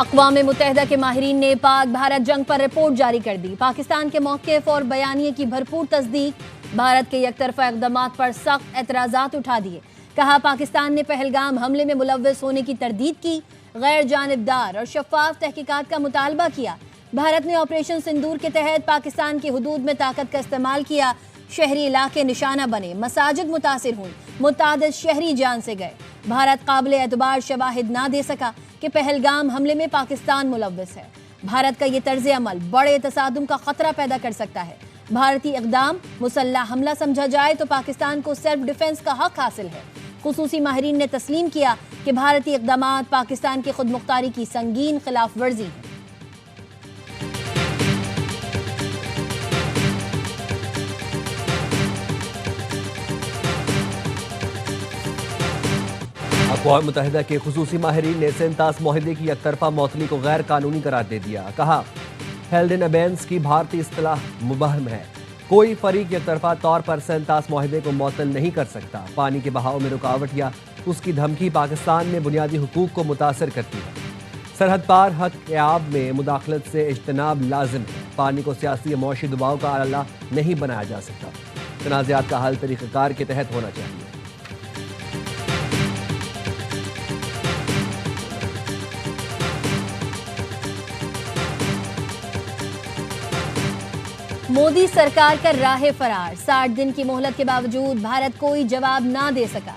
اقوام متحدہ کے ماہرین نے پاک بھارت جنگ پر رپورٹ جاری کر دی۔ پاکستان کے موقف اور بیانیے کی بھرپور تصدیق، بھارت کے یک طرفہ اقدامات پر سخت اعتراضات اٹھا دیے۔ کہا پاکستان نے پہلگام حملے میں ملوث ہونے کی تردید کی، غیر جانبدار اور شفاف تحقیقات کا مطالبہ کیا۔ بھارت نے آپریشن سندور کے تحت پاکستان کی حدود میں طاقت کا استعمال کیا، شہری علاقے نشانہ بنے، مساجد متاثر ہوئیں، متعدد شہری جان سے گئے۔ بھارت قابل اعتبار شواہد نہ دے سکا کہ پہلگام حملے میں پاکستان ملوث ہے۔ بھارت کا یہ طرز عمل بڑے تصادم کا خطرہ پیدا کر سکتا ہے۔ بھارتی اقدام مسلح حملہ سمجھا جائے تو پاکستان کو سیلف ڈیفنس کا حق حاصل ہے۔ خصوصی ماہرین نے تسلیم کیا کہ بھارتی اقدامات پاکستان کی خود مختاری کی سنگین خلاف ورزی ہے۔ اقوام متحدہ کے خصوصی ماہرین نے سینتاس معاہدے کی یک طرفہ معطلی کو غیر قانونی قرار دے دیا۔ کہا ہیلڈ ان ابینس کی بھارتی اصطلاح مبہم ہے، کوئی فریق یک طرفہ طور پر سینتاس معاہدے کو معطل نہیں کر سکتا۔ پانی کے بہاؤ میں رکاوٹ یا اس کی دھمکی پاکستان میں بنیادی حقوق کو متاثر کرتی ہے۔ سرحد پار حق آب میں مداخلت سے اجتناب لازم ہے۔ پانی کو سیاسی یا معاشی دباؤ کا آلہ نہیں بنایا جا سکتا۔ تنازعات کا حل طریقہ کار کے تحت ہونا چاہیے۔ مودی سرکار کا راہ فرار، 60 دن کی مہلت کے باوجود بھارت کوئی جواب نہ دے سکا۔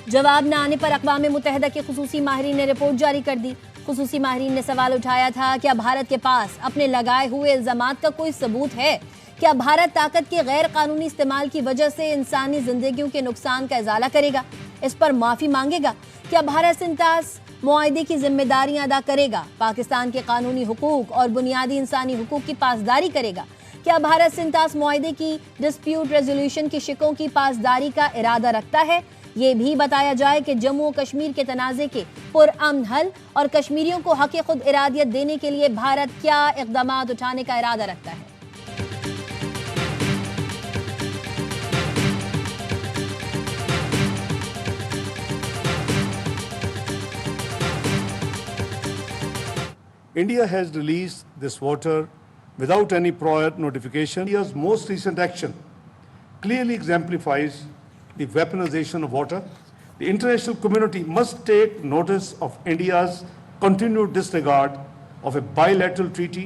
جواب نہ آنے پر اقوام متحدہ کے خصوصی ماہرین نے رپورٹ جاری کر دی۔ خصوصی ماہرین نے سوال اٹھایا تھا، کیا بھارت کے پاس اپنے لگائے ہوئے الزامات کا کوئی ثبوت ہے؟ کیا بھارت طاقت کے غیر قانونی استعمال کی وجہ سے انسانی زندگیوں کے نقصان کا ازالہ کرے گا؟ اس پر معافی مانگے گا؟ کیا بھارت سینتاس معاہدے کی ذمہ داریاں ادا کرے گا؟ پاکستان کے قانونی حقوق اور بنیادی انسانی حقوق کی پاسداری کرے گا؟ کیا بھارت سینتاس معاہدے کی ڈسپیوٹ ریزولوشن کی شقوں کی پاسداری کا ارادہ رکھتا ہے؟ یہ بھی بتایا جائے کہ جموں و کشمیر کے تنازع کے پرامن حل اور کشمیریوں کو حق خود ارادیت دینے کے لیے بھارت کیا اقدامات اٹھانے کا ارادہ رکھتا ہے۔ India has released this water without any prior notification. India's most recent action clearly exemplifies the weaponization of water. The international community must take notice of India's continued disregard of a bilateral treaty.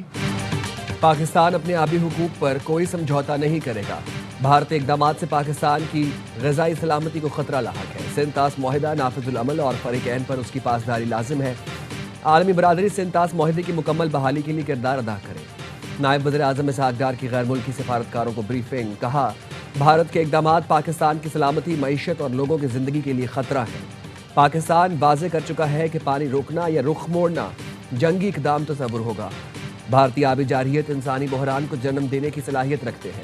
Pakistan اپنے آبی حقوق پر کوئی سمجھوتا نہیں کرے گا۔ بھارتی اقدامات سے پاکستان کی غذائی سلامتی کو خطرہ لاحق ہے۔ سینتاس معاہدہ نافذ العمل اور فریقین پر اس کی پاسداری لازم ہے۔ عالمی برادری سینتاس معاہدے کی مکمل بحالی کے لیے کردار ادا کرے۔ نائب وزیر اعظم اسحاق ڈار کی غیر ملکی سفارتکاروں کو بریفنگ۔ کہا بھارت کے اقدامات پاکستان کی سلامتی، معیشت اور لوگوں کی زندگی کے لیے خطرہ ہے۔ پاکستان واضح کر چکا ہے کہ پانی روکنا یا رخ موڑنا جنگی اقدام تصور ہوگا۔ بھارتی آبی جارحیت انسانی بحران کو جنم دینے کی صلاحیت رکھتے ہیں۔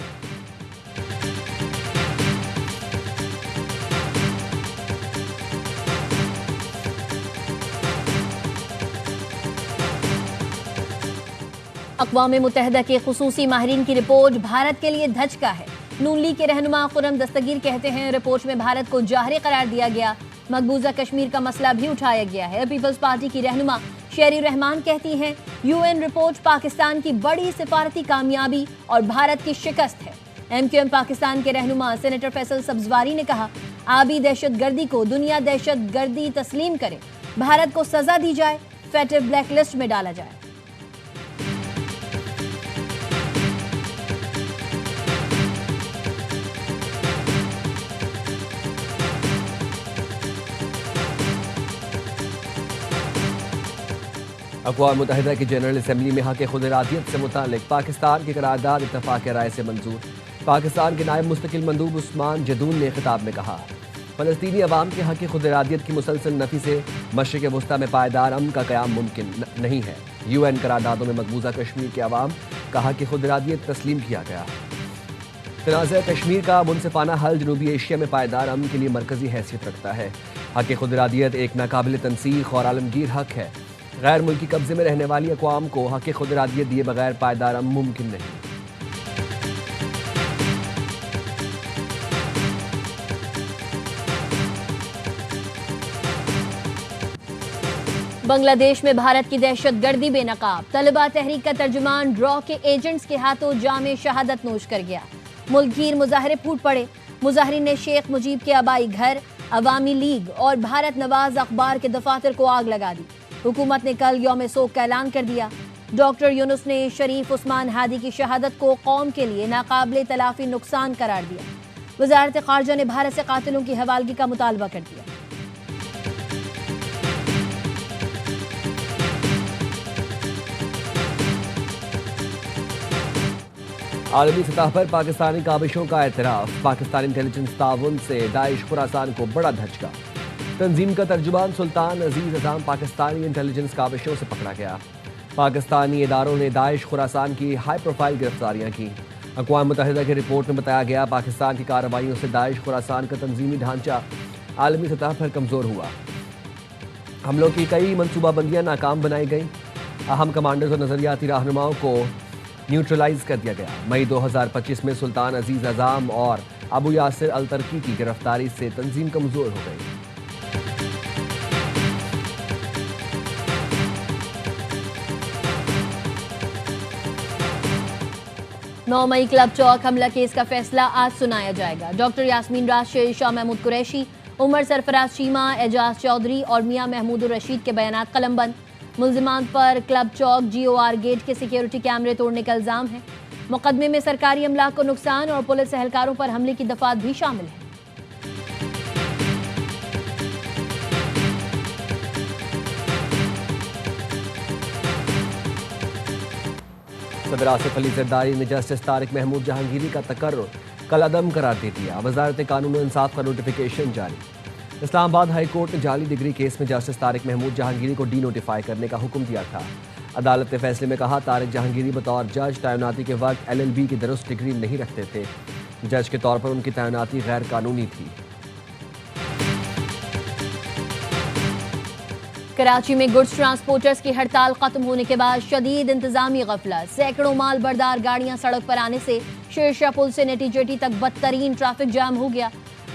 اقوام متحدہ کے خصوصی ماہرین کی رپورٹ بھارت کے لیے دھچکا ہے۔ نون لیگ کے رہنما خرم دستگیر کہتے ہیں رپورٹ میں بھارت کو جوہری قرار دیا گیا، مقبوضہ کشمیر کا مسئلہ بھی اٹھایا گیا ہے۔ پیپلز پارٹی کی رہنما شیری رحمان کہتی ہیں یو این رپورٹ پاکستان کی بڑی سفارتی کامیابی اور بھارت کی شکست ہے۔ ایم کیو ایم پاکستان کے رہنما سینیٹر فیصل سبزواری نے کہا آبی دہشت گردی کو دنیا دہشت گردی تسلیم کرے، بھارت کو سزا دی جائے، فیٹر بلیک لسٹ میں ڈالا جائے۔ اقوام متحدہ کی جنرل اسمبلی میں حق خود ارادیت سے متعلق پاکستان کی قرارداد اتفاق رائے سے منظور۔ پاکستان کے نائب مستقل مندوب عثمان جدون نے خطاب میں کہا فلسطینی عوام کے حق خود ارادیت کی مسلسل نفی سے مشرق وسطی میں پائیدار امن کا قیام ممکن نہیں ہے۔ یو این قراردادوں میں مقبوضہ کشمیر کے عوام کا حق خود ارادیت تسلیم کیا گیا۔ تنازع کشمیر کا منصفانہ حل جنوبی ایشیا میں پائیدار امن کے لیے مرکزی حیثیت رکھتا ہے۔ حق خود ارادیت ایک ناقابل تنسیخ اور عالمگیر حق ہے۔ غیر ملکی قبضے میں رہنے والی اقوام کو حق خود ارادیت دیے بغیر پائیدار امن ممکن نہیں۔ بنگلہ دیش میں بھارت کی دہشت گردی بے نقاب، طلبہ تحریک کا ترجمان ڈرا کے ایجنٹس کے ہاتھوں جام شہادت نوش کر گیا۔ ملک گیر مظاہرے پھوٹ پڑے، مظاہرین نے شیخ مجیب کے آبائی گھر، عوامی لیگ اور بھارت نواز اخبار کے دفاتر کو آگ لگا دی۔ حکومت نے کل یوم سوگ کا اعلان کر دیا۔ ڈاکٹر یونس نے شریف عثمان ہادی کی شہادت کو قوم کے لیے ناقابل تلافی نقصان قرار دیا۔ وزارت خارجہ نے بھارت سے قاتلوں کی حوالگی کا مطالبہ کر دیا۔ عالمی سطح پر پاکستانی کاوشوں کا اعتراف، پاکستانی انٹیلیجنس تعاون سے داعش خراسان کو بڑا دھچکا۔ تنظیم کا ترجمان سلطان عزیز اعظم پاکستانی انٹیلیجنس کاوشوں سے پکڑا گیا۔ پاکستانی اداروں نے داعش خراسان کی ہائی پروفائل گرفتاریاں کی۔ اقوام متحدہ کی رپورٹ میں بتایا گیا پاکستان کی کارروائیوں سے داعش خراسان کا تنظیمی ڈھانچہ عالمی سطح پر کمزور ہوا۔ حملوں کی کئی منصوبہ بندیاں ناکام بنائی گئیں۔ اہم کمانڈرز اور نظریاتی رہنماؤں کو نیوٹرلائز کر دیا گیا۔ مئی 2025 میں سلطان عزیز اعظم اور ابو یاسر الترکی کی گرفتاری سے تنظیم کمزور ہو گئی۔ 9 مئی کلب چوک حملہ کیس کا فیصلہ آج سنایا جائے گا۔ ڈاکٹر یاسمین راشد، شاہ محمود قریشی، عمر سرفراز چیمہ، اعجاز چودھری اور میاں محمود الرشید کے بیانات قلم بند۔ ملزمان پر کلب چوک GOR گیٹ کے سیکیورٹی کیمرے توڑنے کا الزام ہے۔ مقدمے میں سرکاری املاک کو نقصان اور پولیس اہلکاروں پر حملے کی دفعات بھی شامل ہیں۔ صدر آصف علی زرداری نے جسٹس طارق محمود جہانگیری کا تقرر کل عدم قرار دے دیا۔ وزارت قانون و انصاف کا نوٹیفیکیشن جاری۔ اسلام آباد ہائی کورٹ نے جعلی ڈگری کیس میں جسٹس طارق محمود جہانگیری کو ڈی نوٹیفائی کرنے کا حکم دیا تھا۔ عدالت نے فیصلے میں کہا طارق جہانگیری بطور جج تعیناتی کے وقت LLB کی درست ڈگری نہیں رکھتے تھے۔ جج کے طور پر ان کی تعیناتی غیر قانونی تھی۔ کراچی میں گڈز ٹرانسپورٹرز کی ہڑتال ختم ہونے کے بعد شدید انتظامی غفلت، سینکڑوں مال بردار گاڑیاں سڑک پر آنے سے شیرشاہ پل سے نیٹی جیٹی تک بدترین ٹریفک جام ہو گیا۔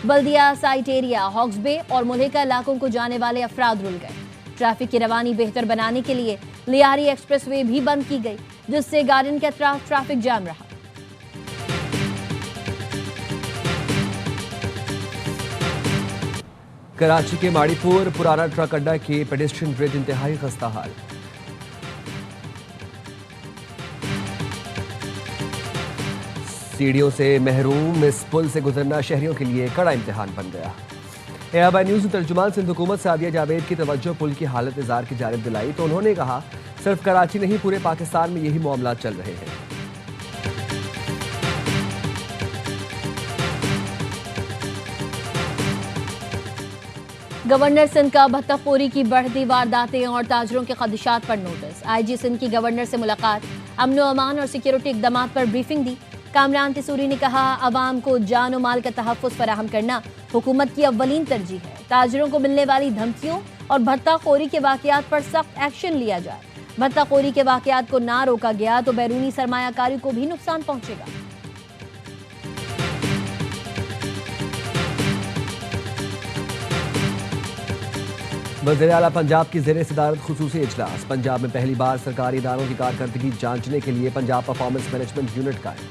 بلدیہ سائٹ ایریا، ہاکس بے اور ملحقہ علاقوں کو جانے والے افراد رل گئے۔ ٹریفک کی روانی بہتر بنانے کے لیے لیاری ایکسپریس وے بھی بند کی گئی، جس سے گارڈن کے اطراف ٹریفک جام رہا۔ کراچی کے ماڑی پور پرانا ٹرک اڈہ کے پیڈسٹرین برج انتہائی خستہ حال۔ سیڑھیوں سے محروم اس پل سے گزرنا شہریوں کے لیے کڑا امتحان بن گیا۔ ABI نیوز نے ترجمان سندھ حکومت سعدیہ جاوید کی توجہ پل کی حالت زار کی جانب دلائی تو انہوں نے کہا صرف کراچی نہیں پورے پاکستان میں یہی معاملات چل رہے ہیں۔ گورنر سندھ کا بھتہ خوری کی بڑھتی وارداتیں اور تاجروں کے خدشات پر نوٹس۔ IG سندھ کی گورنر سے ملاقات، امن و امان اور سیکیورٹی اقدامات پر بریفنگ دی۔ کامران تسوری نے کہا عوام کو جان و مال کا تحفظ فراہم کرنا حکومت کی اولین ترجیح ہے۔ تاجروں کو ملنے والی دھمکیوں اور بھتہ خوری کے واقعات پر سخت ایکشن لیا جائے۔ بھتہ خوری کے واقعات کو نہ روکا گیا تو بیرونی سرمایہ کاری کو بھی نقصان پہنچے گا۔ وزیر اعلیٰ پنجاب کی زیر صدارت خصوصی اجلاس۔ پنجاب میں پہلی بار سرکاری اداروں کی کارکردگی جانچنے کے لیے پنجاب پرفارمنس مینجمنٹ یونٹ قائم۔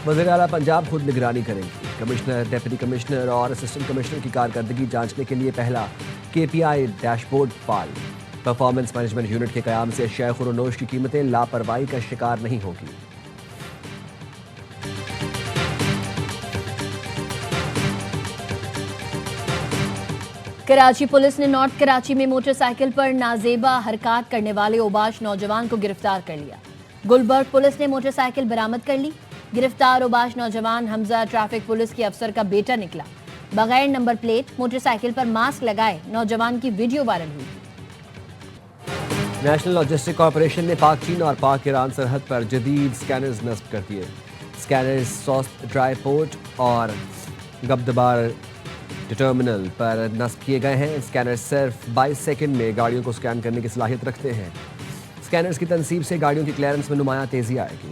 وزیر اعلیٰ پنجاب خود نگرانی کریں گی۔ کمشنر، ڈپٹی کمشنر اور اسسٹنٹ کمشنر کی کارکردگی جانچنے کے لیے پہلا KPI ڈیش بورڈ فعال۔ پرفارمنس مینجمنٹ یونٹ کے قیام سے اشیاء خورونوش کی قیمتیں لاپرواہی کا شکار نہیں ہوگی۔ کراچی پولیس نے نارتھ کراچی میں موٹر سائیکل پر نازیبا حرکات کرنے والے اوباش نوجوان کو گرفتار کر لیا۔ گلبرگ پولیس نے موٹر سائیکل برآمد کر لی۔ گرفتار اوباش نوجوان حمزہ ٹریفک پولیس کے افسر کا بیٹا نکلا۔ بغیر نمبر پلیٹ موٹر سائیکل پر ماسک لگائے نوجوان کی ویڈیو وائرل ہوئی۔ نیشنل لاجسٹک کارپوریشن نے پاک چین اور پاک ایران سرحد پر جدید سکینرز نصب کر دیے۔ سکینرز سوست ڈرائی پورٹ اور گبدبار ٹرمینل پر نصب کیے گئے ہیں۔ سکینر صرف 22 سیکنڈ میں گاڑیوں کو سکین کرنے کی صلاحیت رکھتے ہیں۔ سکینرز کی تنصیب سے گاڑیوں کی کلیئرنس میں نمایاں تیزی آئے گی۔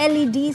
LED